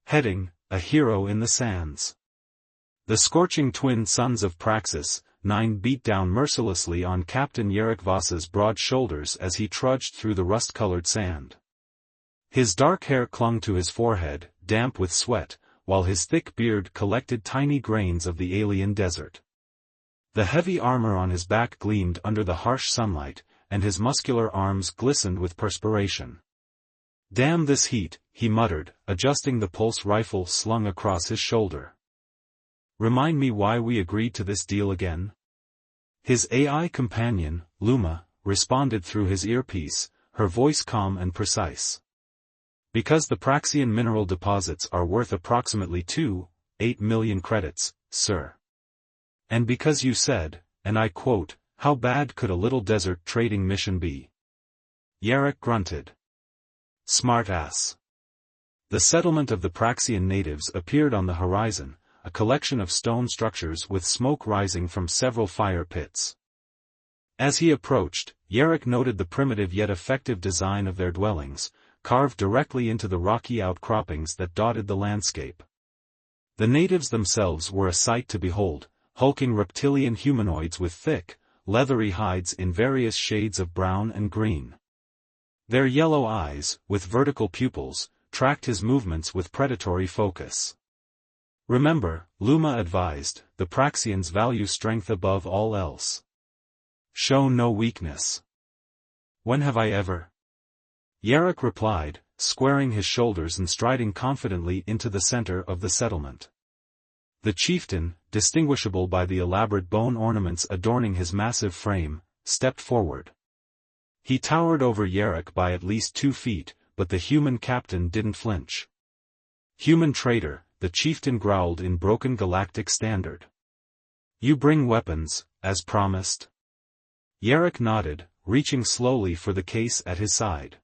Heading: A Hero in the Sands. The scorching twin sons of Praxis, 9 beat down mercilessly on Captain Yarrick Voss's broad shoulders as he trudged through the rust-colored sand. His dark hair clung to his forehead, damp with sweat, while his thick beard collected tiny grains of the alien desert. The heavy armor on his back gleamed under the harsh sunlight, and his muscular arms glistened with perspiration. "Damn this heat," he muttered, adjusting the pulse rifle slung across his shoulder. "Remind me why we agreed to this deal again?" His AI companion, Luma, responded through his earpiece, her voice calm and precise. "Because the Praxian mineral deposits are worth approximately 2.8 million credits, sir. And because you said, and I quote, 'How bad could a little desert trading mission be?'" Yarrick grunted. "Smart ass." The settlement of the Praxian natives appeared on the horizon, a collection of stone structures with smoke rising from several fire pits. As he approached, Yarrick noted the primitive yet effective design of their dwellings, carved directly into the rocky outcroppings that dotted the landscape. The natives themselves were a sight to behold, hulking reptilian humanoids with thick, leathery hides in various shades of brown and green. Their yellow eyes, with vertical pupils, tracked his movements with predatory focus. "Remember," Luma advised, "the Praxians value strength above all else. Show no weakness." "When have I ever?" Yarrick replied, squaring his shoulders and striding confidently into the center of the settlement. The chieftain, distinguishable by the elaborate bone ornaments adorning his massive frame, stepped forward. He towered over Yarrick by at least 2 feet, but the human captain didn't flinch. "Human traitor," the chieftain growled in broken galactic standard. "You bring weapons, as promised?" Yarrick nodded, reaching slowly for the case at his side.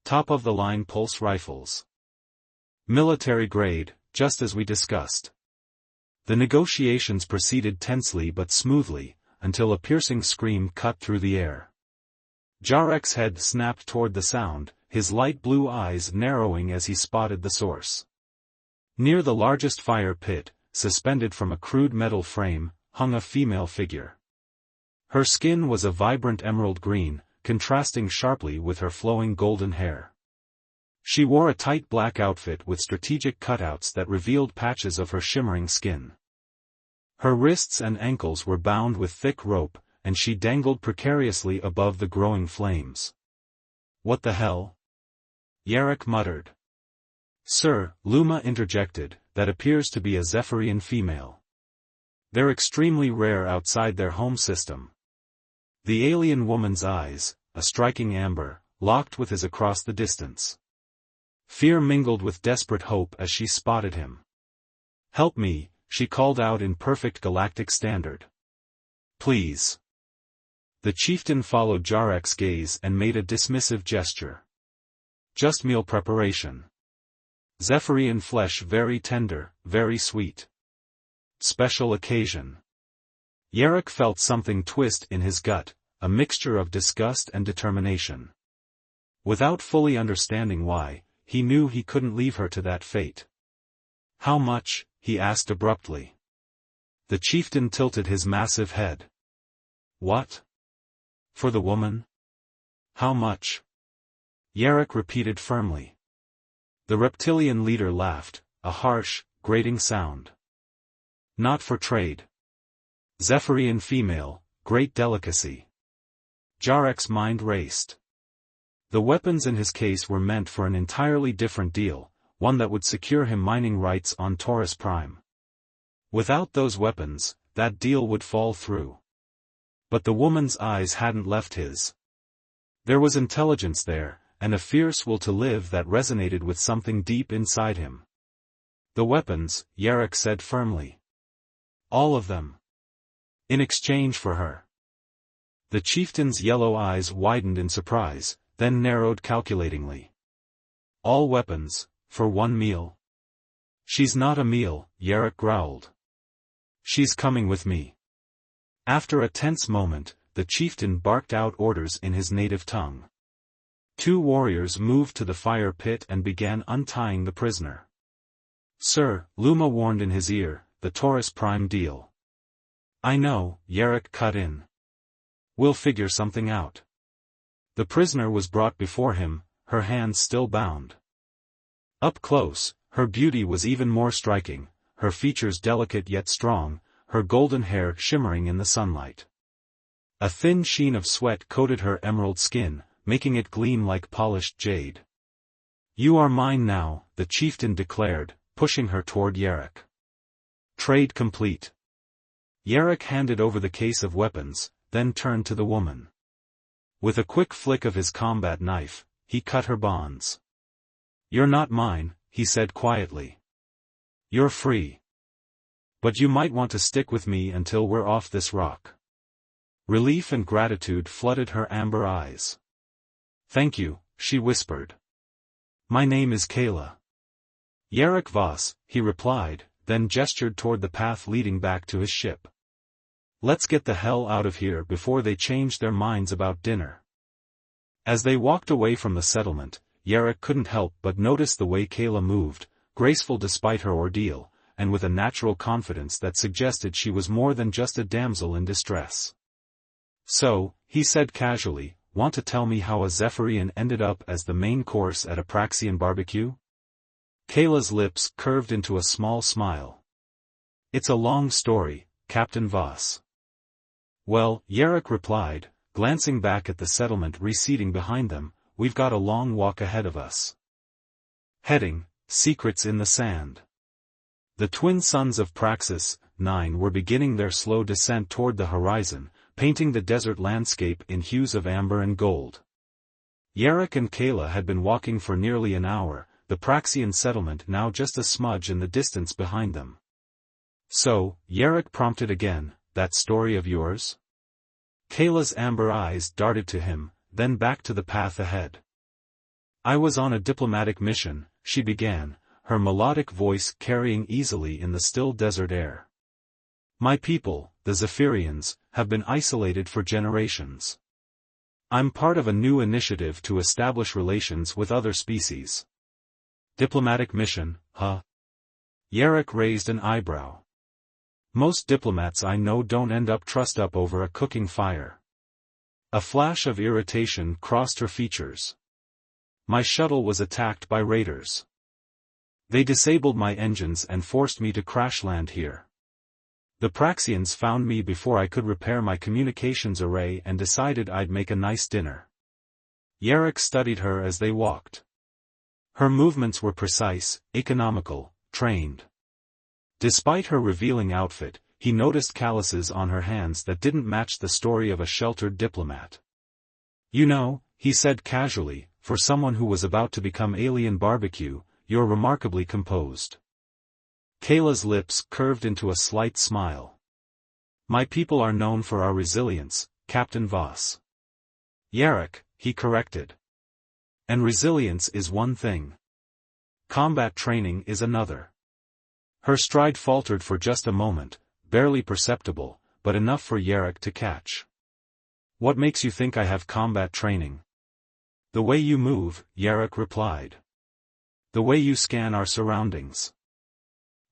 "Top-of-the-line pulse rifles. Military grade, just as we discussed." The negotiations proceeded tensely but smoothly, until a piercing scream cut through the air. Yarrick's head snapped toward the sound, his light blue eyes narrowing as he spotted the source. Near the largest fire pit, suspended from a crude metal frame, hung a female figure. Her skin was a vibrant emerald green, contrasting sharply with her flowing golden hair. She wore a tight black outfit with strategic cutouts that revealed patches of her shimmering skin. Her wrists and ankles were bound with thick rope, and she dangled precariously above the growing flames. "What the hell?" Yarrick muttered. "Sir," Luma interjected, "that appears to be a Zephyrian female. They're extremely rare outside their home system." The alien woman's eyes, a striking amber, locked with his across the distance. Fear mingled with desperate hope as she spotted him. "Help me," she called out in perfect galactic standard. "Please." The chieftain followed Yarrick's gaze and made a dismissive gesture. "Just meal preparation. Zephyrian flesh very tender, very sweet. Special occasion." Yarrick felt something twist in his gut, a mixture of disgust and determination. Without fully understanding why, he knew he couldn't leave her to that fate. "How much?" he asked abruptly. The chieftain tilted his massive head. "What? For the woman? How much?" Yarrick repeated firmly. The reptilian leader laughed, a harsh, grating sound. "Not for trade. Zephyrian female, great delicacy." Yarrick's mind raced. The weapons in his case were meant for an entirely different deal, one that would secure him mining rights on Taurus Prime. Without those weapons, that deal would fall through. But the woman's eyes hadn't left his. There was intelligence there, and a fierce will to live that resonated with something deep inside him. "The weapons," Yarrick said firmly. "All of them. In exchange for her." The chieftain's yellow eyes widened in surprise, then narrowed calculatingly. "All weapons, for one meal?" "She's not a meal," Yarrick growled. "She's coming with me." After a tense moment, the chieftain barked out orders in his native tongue. 2 warriors moved to the fire pit and began untying the prisoner. Sir, Luma warned in his ear, the Taurus Prime deal. I know, Yarrick cut in. We'll figure something out. The prisoner was brought before him, her hands still bound. Up close, her beauty was even more striking, her features delicate yet strong, her golden hair shimmering in the sunlight. A thin sheen of sweat coated her emerald skin, making it gleam like polished jade. You are mine now, the chieftain declared, pushing her toward Yarrick. Trade complete. Yarrick handed over the case of weapons, then turned to the woman. With a quick flick of his combat knife, he cut her bonds. You're not mine, he said quietly. You're free. But you might want to stick with me until we're off this rock. Relief and gratitude flooded her amber eyes. Thank you, she whispered. My name is Kayla. Yarrick Voss, he replied, then gestured toward the path leading back to his ship. Let's get the hell out of here before they change their minds about dinner. As they walked away from the settlement, Yarrick couldn't help but notice the way Kayla moved, graceful despite her ordeal, and with a natural confidence that suggested she was more than just a damsel in distress. So, he said casually, want to tell me how a Zephyrian ended up as the main course at a Praxian barbecue? Kayla's lips curved into a small smile. It's a long story, Captain Voss. Well, Yarrick replied, glancing back at the settlement receding behind them, we've got a long walk ahead of us. Heading, Secrets in the Sand. The twin sons of Praxis, 9 were beginning their slow descent toward the horizon, painting the desert landscape in hues of amber and gold. Yarrick and Kayla had been walking for nearly an hour, the Praxian settlement now just a smudge in the distance behind them. So, Yarrick prompted again, that story of yours? Kayla's amber eyes darted to him, then back to the path ahead. I was on a diplomatic mission, she began, her melodic voice carrying easily in the still desert air. My people, the Zephyrians, have been isolated for generations. I'm part of a new initiative to establish relations with other species. Diplomatic mission, huh? Yarrick raised an eyebrow. Most diplomats I know don't end up trussed up over a cooking fire. A flash of irritation crossed her features. My shuttle was attacked by raiders. They disabled my engines and forced me to crash land here. The Praxians found me before I could repair my communications array and decided I'd make a nice dinner. Yarrick studied her as they walked. Her movements were precise, economical, trained. Despite her revealing outfit, he noticed calluses on her hands that didn't match the story of a sheltered diplomat. You know, he said casually, for someone who was about to become alien barbecue, you're remarkably composed. Kayla's lips curved into a slight smile. My people are known for our resilience, Captain Voss. Yarrick, he corrected. And resilience is one thing. Combat training is another. Her stride faltered for just a moment, barely perceptible, but enough for Yarrick to catch. What makes you think I have combat training? The way you move, Yarrick replied. The way you scan our surroundings.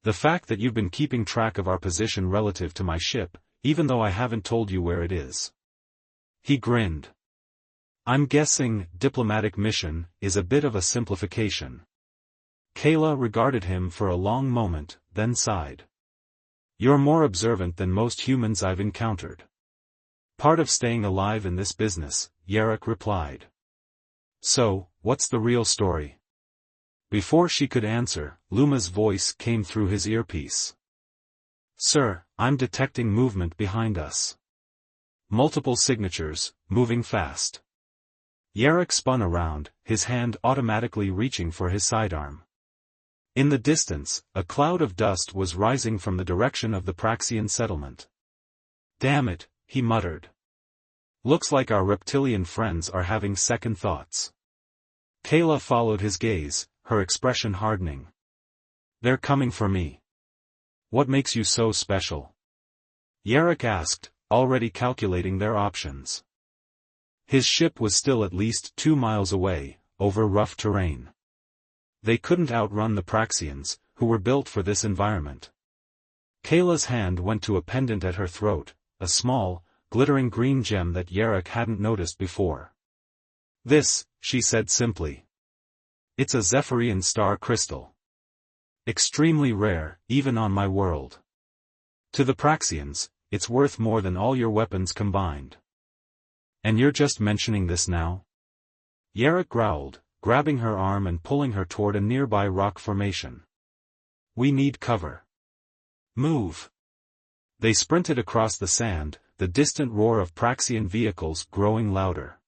The fact that you've been keeping track of our position relative to my ship, even though I haven't told you where it is. He grinned. I'm guessing diplomatic mission is a bit of a simplification. Kayla regarded him for a long moment, then sighed. You're more observant than most humans I've encountered. Part of staying alive in this business, Yarrick replied. So, what's the real story? Before she could answer, Luma's voice came through his earpiece. Sir, I'm detecting movement behind us. Multiple signatures, moving fast. Yarrick spun around, his hand automatically reaching for his sidearm. In the distance, a cloud of dust was rising from the direction of the Praxian settlement. Damn it, he muttered. Looks like our reptilian friends are having second thoughts. Kayla followed his gaze, her expression hardening. They're coming for me. What makes you so special? Yarrick asked, already calculating their options. His ship was still at least 2 miles away, over rough terrain. They couldn't outrun the Praxians, who were built for this environment. Kayla's hand went to a pendant at her throat, a small, glittering green gem that Yarok hadn't noticed before. "This," she said simply. "It's a Zephyrian star crystal. Extremely rare, even on my world. To the Praxians, it's worth more than all your weapons combined. And you're just mentioning this now?" Yarok growled, grabbing her arm and pulling her toward a nearby rock formation. "We need cover. Move." They sprinted across the sand, the distant roar of Praxian vehicles growing louder.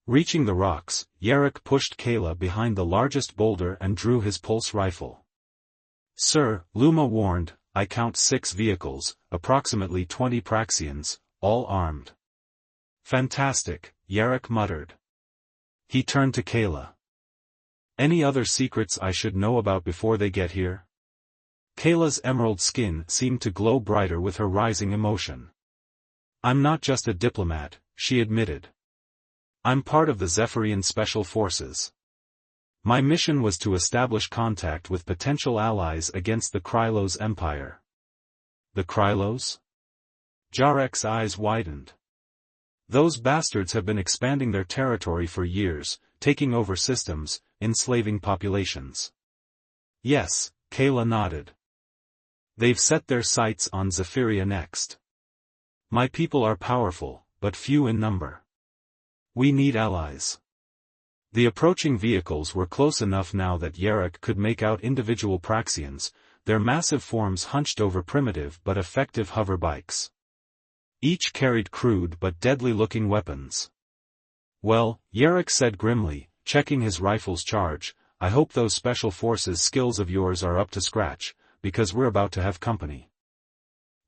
Reaching the rocks, Yarok pushed Kayla behind the largest boulder and drew his pulse rifle. "Sir," Luma warned, "I count 6 vehicles, approximately 20 Praxians, all armed." "Fantastic," Yarok muttered. He turned to Kayla. "Any other secrets I should know about before they get here?" Kayla's emerald skin seemed to glow brighter with her rising emotion. "I'm not just a diplomat," she admitted. "I'm part of the Zephyrian Special Forces. My mission was to establish contact with potential allies against the Krylos Empire." "The Krylos?" Jarek's eyes widened. "Those bastards have been expanding their territory for years, taking over systems, enslaving populations." "Yes," Kayla nodded. "They've set their sights on Zephyria next. My people are powerful, but few in number. We need allies." The approaching vehicles were close enough now that Yarok could make out individual Praxians, their massive forms hunched over primitive but effective hover bikes. Each carried crude but deadly-looking weapons. "Well," Yarok said grimly, checking his rifle's charge, "I hope those special forces skills of yours are up to scratch, because we're about to have company."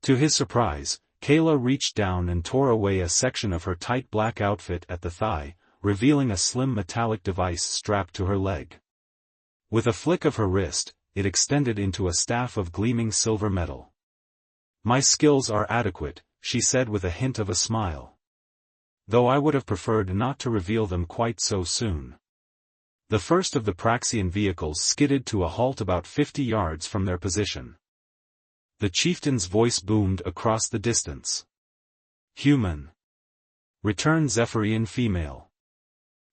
To his surprise, Kayla reached down and tore away a section of her tight black outfit at the thigh, revealing a slim metallic device strapped to her leg. With a flick of her wrist, it extended into a staff of gleaming silver metal. "My skills are adequate," she said with a hint of a smile. "Though I would have preferred not to reveal them quite so soon." The first of the Praxian vehicles skidded to a halt about 50 yards from their position. The chieftain's voice boomed across the distance. "Human. Return Zephyrian female.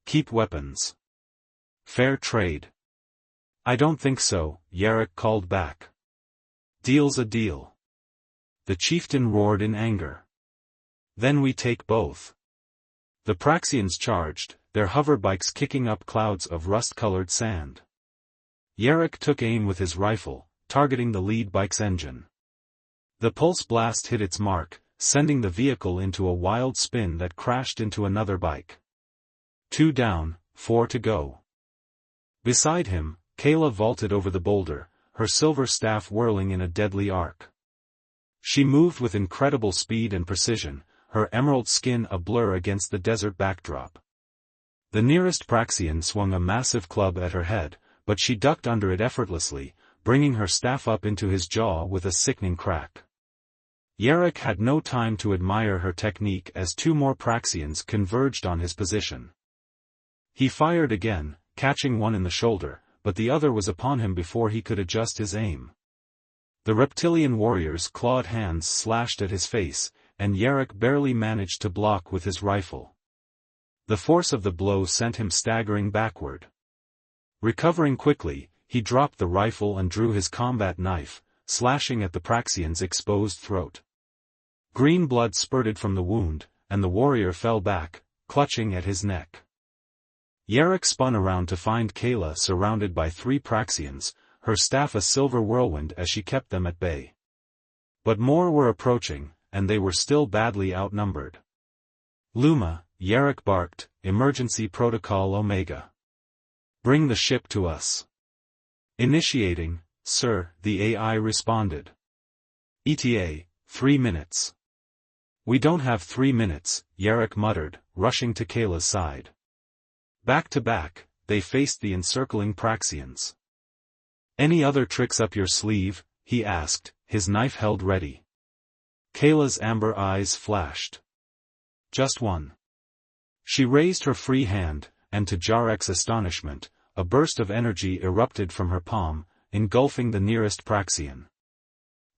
Keep weapons. Fair trade." "I don't think so," Yarok called back. "Deal's a deal." The chieftain roared in anger. "Then we take both." The Praxians charged, their hover bikes kicking up clouds of rust-colored sand. Yarok took aim with his rifle, targeting the lead bike's engine. The pulse blast hit its mark, sending the vehicle into a wild spin that crashed into another bike. 2 down, 4 to go. Beside him, Kayla vaulted over the boulder, her silver staff whirling in a deadly arc. She moved with incredible speed and precision, her emerald skin a blur against the desert backdrop. The nearest Praxian swung a massive club at her head, but she ducked under it effortlessly, bringing her staff up into his jaw with a sickening crack. Yarok had no time to admire her technique as 2 more Praxians converged on his position. He fired again, catching one in the shoulder, but the other was upon him before he could adjust his aim. The reptilian warrior's clawed hands slashed at his face, and Yarok barely managed to block with his rifle. The force of the blow sent him staggering backward. Recovering quickly, he dropped the rifle and drew his combat knife, slashing at the Praxian's exposed throat. Green blood spurted from the wound, and the warrior fell back, clutching at his neck. Yarok spun around to find Kayla surrounded by 3 Praxians, her staff a silver whirlwind as she kept them at bay. But more were approaching, and they were still badly outnumbered. "Luma," Yarok barked, "Emergency Protocol Omega. Bring the ship to us." "Initiating, sir," the AI responded. "ETA, 3 minutes." "We don't have 3 minutes," Yarok muttered, rushing to Kayla's side. Back to back, they faced the encircling Praxians. "Any other tricks up your sleeve?" he asked, his knife held ready. Kayla's amber eyes flashed. "Just one." She raised her free hand, and to Jarek's astonishment, a burst of energy erupted from her palm, engulfing the nearest Praxian.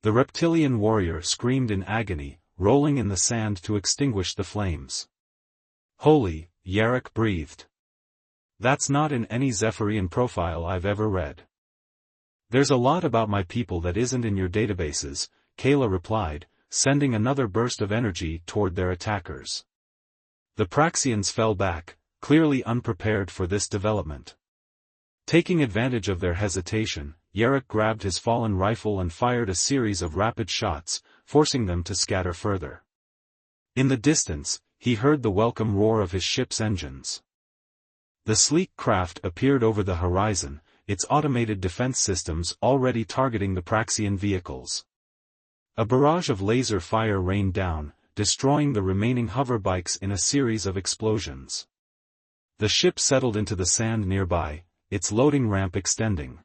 The reptilian warrior screamed in agony, rolling in the sand to extinguish the flames. "Holy," Yarrick breathed. "That's not in any Zephyrian profile I've ever read." "There's a lot about my people that isn't in your databases," Kayla replied, sending another burst of energy toward their attackers. The Praxians fell back, clearly unprepared for this development. Taking advantage of their hesitation, Yarrick grabbed his fallen rifle and fired a series of rapid shots, forcing them to scatter further. In the distance, he heard the welcome roar of his ship's engines. The sleek craft appeared over the horizon, its automated defense systems already targeting the Praxian vehicles. A barrage of laser fire rained down, destroying the remaining hoverbikes in a series of explosions. The ship settled into the sand nearby, its loading ramp extending.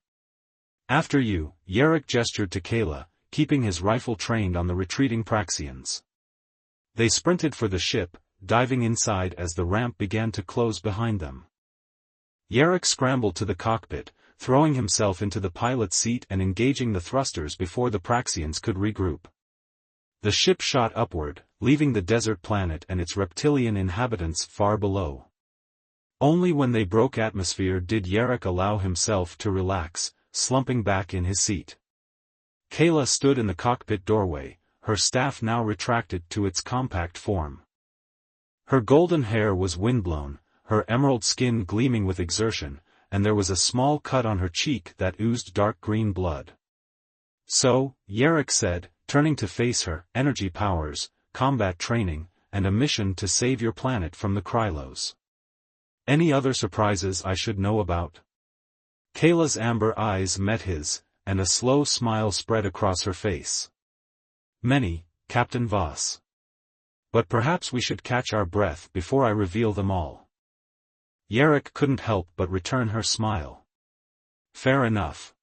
"After you," Yarrick gestured to Kayla, keeping his rifle trained on the retreating Praxians. They sprinted for the ship, diving inside as the ramp began to close behind them. Yarrick scrambled to the cockpit, throwing himself into the pilot's seat and engaging the thrusters before the Praxians could regroup. The ship shot upward, leaving the desert planet and its reptilian inhabitants far below. Only when they broke atmosphere did Yarrick allow himself to relax, slumping back in his seat. Kayla stood in the cockpit doorway, her staff now retracted to its compact form. Her golden hair was windblown, her emerald skin gleaming with exertion, and there was a small cut on her cheek that oozed dark green blood. "So," Yarrick said, turning to face her, "energy powers, combat training, and a mission to save your planet from the Krylos. Any other surprises I should know about?" Kayla's amber eyes met his, and a slow smile spread across her face. "Many, Captain Voss. But perhaps we should catch our breath before I reveal them all." Yarrick couldn't help but return her smile. "Fair enough.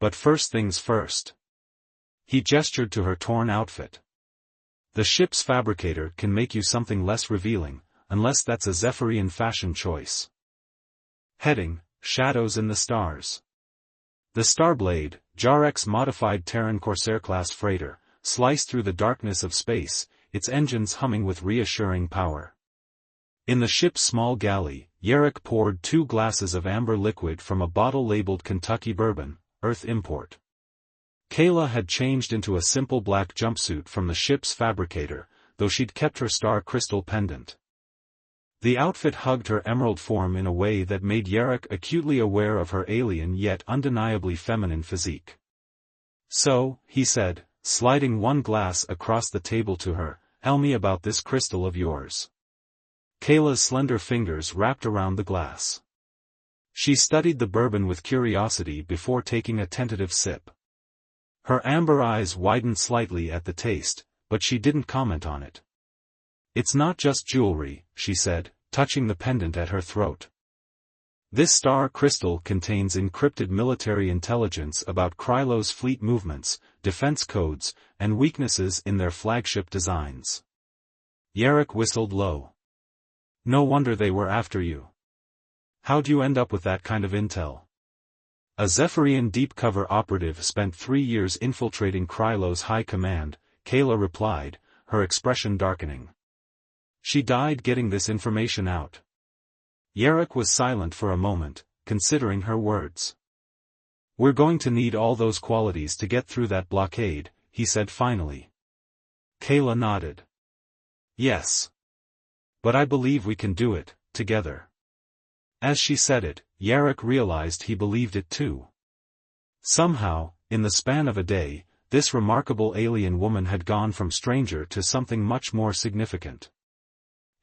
But first things first." He gestured to her torn outfit. "The ship's fabricator can make you something less revealing, unless that's a Zephyrian fashion choice." Heading: Shadows in the Stars. The Starblade, Jarek's modified Terran Corsair-class freighter, sliced through the darkness of space, its engines humming with reassuring power. In the ship's small galley, Yarrick poured 2 glasses of amber liquid from a bottle labeled Kentucky Bourbon, Earth import. Kayla had changed into a simple black jumpsuit from the ship's fabricator, though she'd kept her star crystal pendant. The outfit hugged her emerald form in a way that made Yarrick acutely aware of her alien yet undeniably feminine physique. "So," he said, sliding one glass across the table to her, "tell me about this crystal of yours." Kayla's slender fingers wrapped around the glass. She studied the bourbon with curiosity before taking a tentative sip. Her amber eyes widened slightly at the taste, but she didn't comment on it. "It's not just jewelry," she said, touching the pendant at her throat. "This star crystal contains encrypted military intelligence about Krylos' fleet movements, defense codes, and weaknesses in their flagship designs." Yarrick whistled low. "No wonder they were after you. How'd you end up with that kind of intel?" "A Zephyrian deep-cover operative spent 3 years infiltrating Krylos' high command," Kayla replied, her expression darkening. "She died getting this information out." Yarrick was silent for a moment, considering her words. "We're going to need all those qualities to get through that blockade," he said finally. Kayla nodded. "Yes. But I believe we can do it, together." As she said it, Yarrick realized he believed it too. Somehow, in the span of a day, this remarkable alien woman had gone from stranger to something much more significant.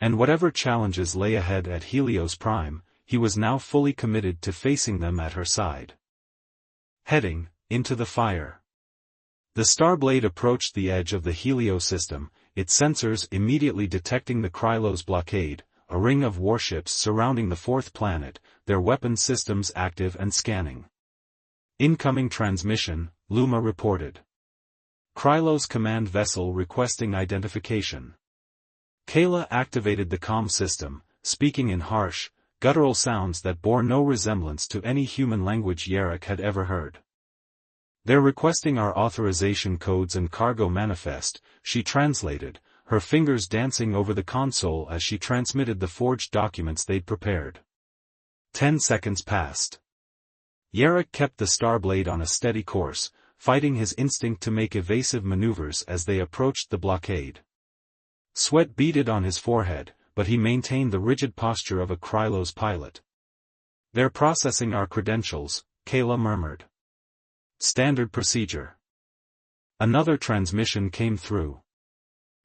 And whatever challenges lay ahead at Helios Prime, he was now fully committed to facing them at her side. Heading: Into the Fire. The Starblade approached the edge of the Helios system, its sensors immediately detecting the Krylos blockade, a ring of warships surrounding the 4th planet, their weapons systems active and scanning. "Incoming transmission," Luma reported. "Krylos command vessel requesting identification." Kayla activated the comm system, speaking in harsh, guttural sounds that bore no resemblance to any human language Yarrick had ever heard. "They're requesting our authorization codes and cargo manifest," she translated, her fingers dancing over the console as she transmitted the forged documents they'd prepared. 10 seconds passed. Yarrick kept the Starblade on a steady course, fighting his instinct to make evasive maneuvers as they approached the blockade. Sweat beaded on his forehead, but he maintained the rigid posture of a Krylos pilot. "They're processing our credentials," Kayla murmured. "Standard procedure." Another transmission came through.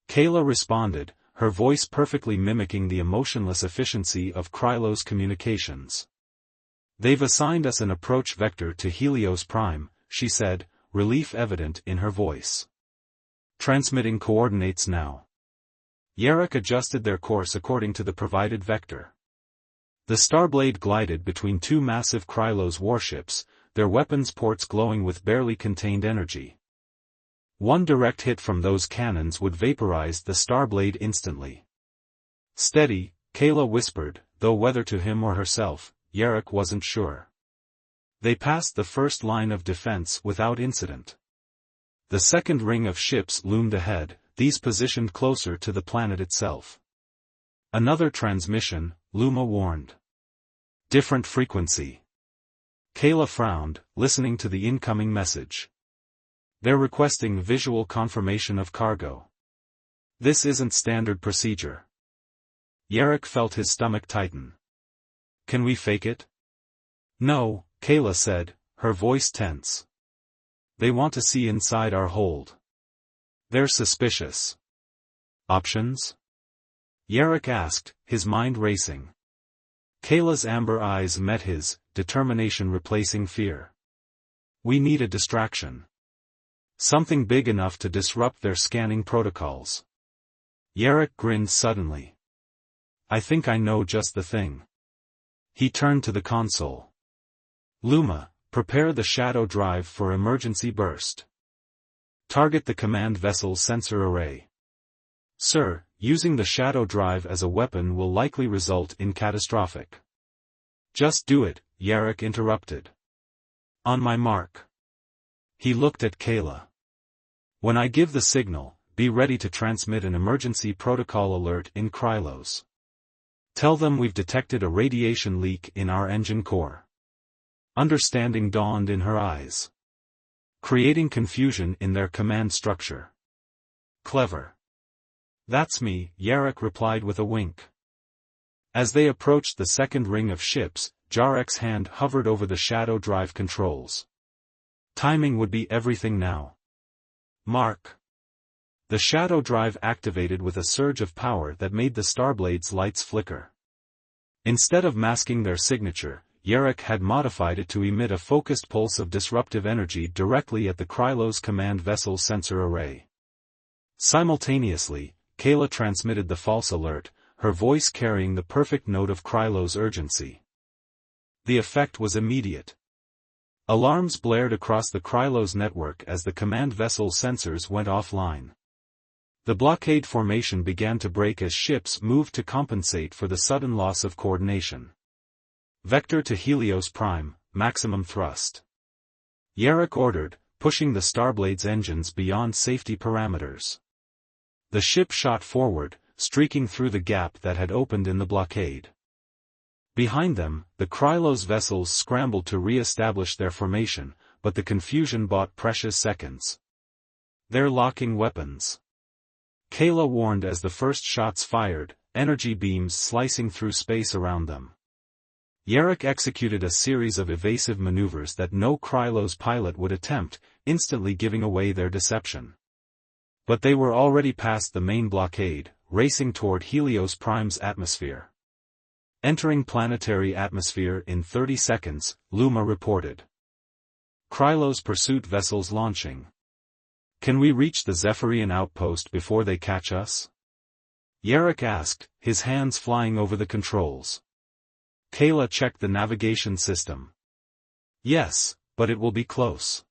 Kayla responded, her voice perfectly mimicking the emotionless efficiency of Krylos communications. "They've assigned us an approach vector to Helios Prime," she said, relief evident in her voice. "Transmitting coordinates now." Yarrick adjusted their course according to the provided vector. The Starblade glided between two massive Krylos warships, their weapons ports glowing with barely contained energy. One direct hit from those cannons would vaporize the Starblade instantly. "Steady," Kayla whispered, though whether to him or herself, Yarrick wasn't sure. They passed the first line of defense without incident. The second ring of ships loomed ahead, these positioned closer to the planet itself. Another transmission, Luma warned. "Different frequency." Kayla frowned, listening to the incoming message. "They're requesting visual confirmation of cargo. This isn't standard procedure." Yarrick felt his stomach tighten. "Can we fake it?" "No," Kayla said, her voice tense. "They want to see inside our hold. They're suspicious." "Options?" Yarrick asked, his mind racing. Kayla's amber eyes met his, determination replacing fear. "We need a distraction. Something big enough to disrupt their scanning protocols." Yarrick grinned suddenly. "I think I know just the thing." He turned to the console. "Luma, prepare the shadow drive for emergency burst. Target the command vessel sensor array." "Sir, using the shadow drive as a weapon will likely result in catastrophic." "Just do it," Yarrick interrupted. "On my mark." He looked at Kayla. "When I give the signal, be ready to transmit an emergency protocol alert in Krylos. Tell them we've detected a radiation leak in our engine core." Understanding dawned in her eyes. "Creating confusion in their command structure." "Clever." "That's me," Yarrick replied with a wink. As they approached the second ring of ships, Jarrek's hand hovered over the shadow drive controls. Timing would be everything now. "Mark." The shadow drive activated with a surge of power that made the Starblade's lights flicker. Instead of masking their signature, Yarrick had modified it to emit a focused pulse of disruptive energy directly at the Krylos command vessel sensor array. Simultaneously, Kayla transmitted the false alert, her voice carrying the perfect note of Krylos' urgency. The effect was immediate. Alarms blared across the Krylos network as the command vessel sensors went offline. The blockade formation began to break as ships moved to compensate for the sudden loss of coordination. "Vector to Helios Prime, maximum thrust." Yarrick ordered, pushing the Starblade's engines beyond safety parameters. The ship shot forward, streaking through the gap that had opened in the blockade. Behind them, the Krylos vessels scrambled to re-establish their formation, but the confusion bought precious seconds. "They're locking weapons," Kayla warned as the first shots fired, energy beams slicing through space around them. Yarrick executed a series of evasive maneuvers that no Krylos pilot would attempt, instantly giving away their deception. But they were already past the main blockade, racing toward Helios Prime's atmosphere. "Entering planetary atmosphere in 30 seconds, Luma reported. Krylos pursuit vessels launching. Can we reach the Zephyrian outpost before they catch us?" Yarrick asked, his hands flying over the controls. Kayla checked the navigation system. "Yes, but it will be close.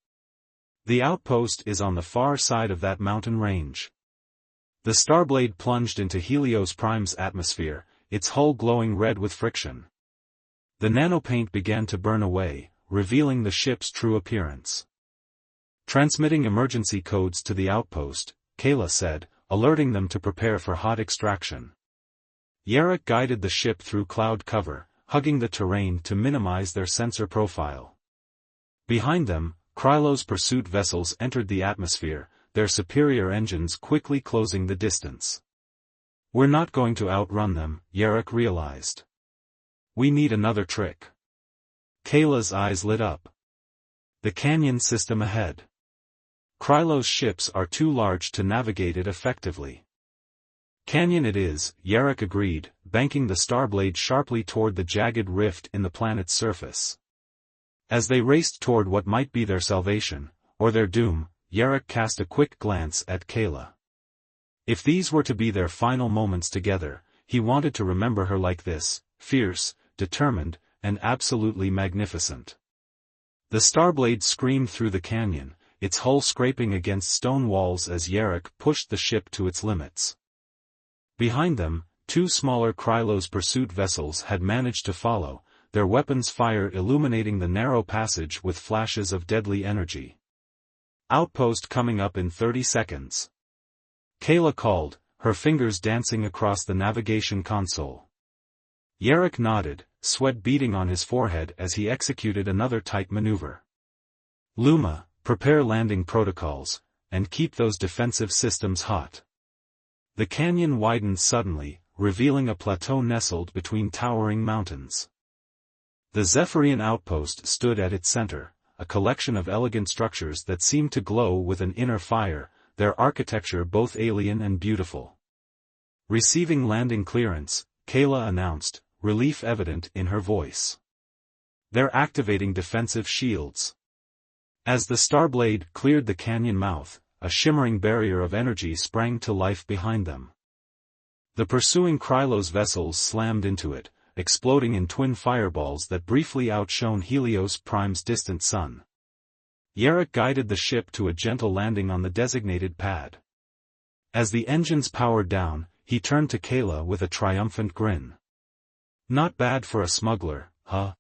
The outpost is on the far side of that mountain range." The Starblade plunged into Helios Prime's atmosphere, its hull glowing red with friction. The nanopaint began to burn away, revealing the ship's true appearance. Transmitting emergency codes to the outpost, Kayla said, alerting them to prepare for hot extraction. Yarrick guided the ship through cloud cover, hugging the terrain to minimize their sensor profile. Behind them, Krylo's pursuit vessels entered the atmosphere, their superior engines quickly closing the distance. We're not going to outrun them, Yarrick realized. We need another trick. Kayla's eyes lit up. The canyon system ahead. Krylo's ships are too large to navigate it effectively. Canyon it is, Yarrick agreed, banking the Starblade sharply toward the jagged rift in the planet's surface. As they raced toward what might be their salvation, or their doom, Yarrick cast a quick glance at Kayla. If these were to be their final moments together, he wanted to remember her like this, fierce, determined, and absolutely magnificent. The Starblade screamed through the canyon, its hull scraping against stone walls as Yarrick pushed the ship to its limits. Behind them, two smaller Krylo's pursuit vessels had managed to follow, their weapons' fire illuminating the narrow passage with flashes of deadly energy. Outpost coming up in 30 seconds. Kayla called, her fingers dancing across the navigation console. Yarrick nodded, sweat beading on his forehead as he executed another tight maneuver. Luma, prepare landing protocols, and keep those defensive systems hot. The canyon widened suddenly, revealing a plateau nestled between towering mountains. The Zephyrian outpost stood at its center, a collection of elegant structures that seemed to glow with an inner fire, their architecture both alien and beautiful. Receiving landing clearance, Kayla announced, relief evident in her voice. They're activating defensive shields. As the Starblade cleared the canyon mouth, a shimmering barrier of energy sprang to life behind them. The pursuing Krylo's vessels slammed into it, exploding in twin fireballs that briefly outshone Helios Prime's distant sun. Yarrick guided the ship to a gentle landing on the designated pad. As the engines powered down, he turned to Kayla with a triumphant grin. Not bad for a smuggler, huh?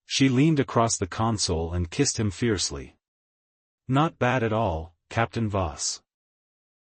She leaned across the console and kissed him fiercely. Not bad at all, Captain Voss.